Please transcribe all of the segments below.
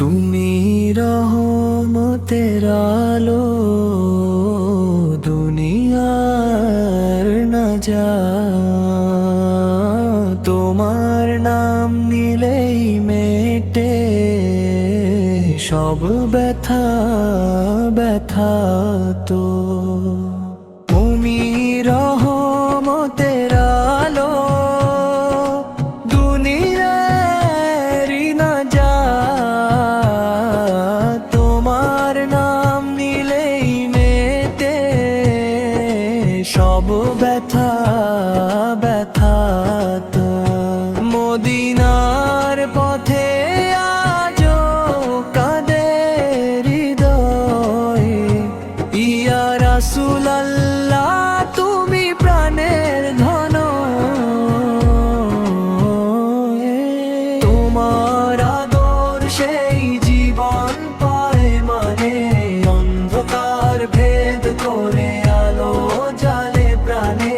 তুমি রহমতের আলো, দুনিয়ার নাজাত। তোমার নাম নিলেই মেটে সব ব্যথা ব্যথা। তো তুমি রহমতের আলো, দুনিয়ার নাজাত। তোমার নাম নিলেই মেটে সব ব্যথা ব্যথা। তো মদিনার পথে আজো কাঁদে হৃদয়। ইয়া রাসূলুল্লাহ তুমি প্রাণের ধন। তোমার আদর সেই জীবন পায় মানে, অন্ধকার ভেদ করে আলো জালে প্রাণে।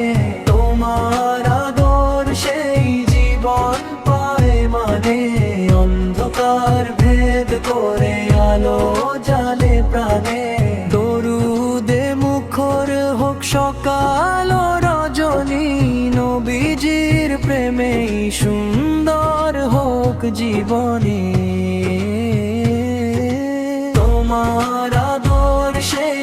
তোমার আদর সেই জীবন পায় মানে, অন্ধকার ভেদ করে আলো জালে প্রাণে। দরুদে মুখর হোক সকাল ও রজনী, নবীজির প্রেমেই সুন্দর হোক জীবনে। তোমার আদর সেই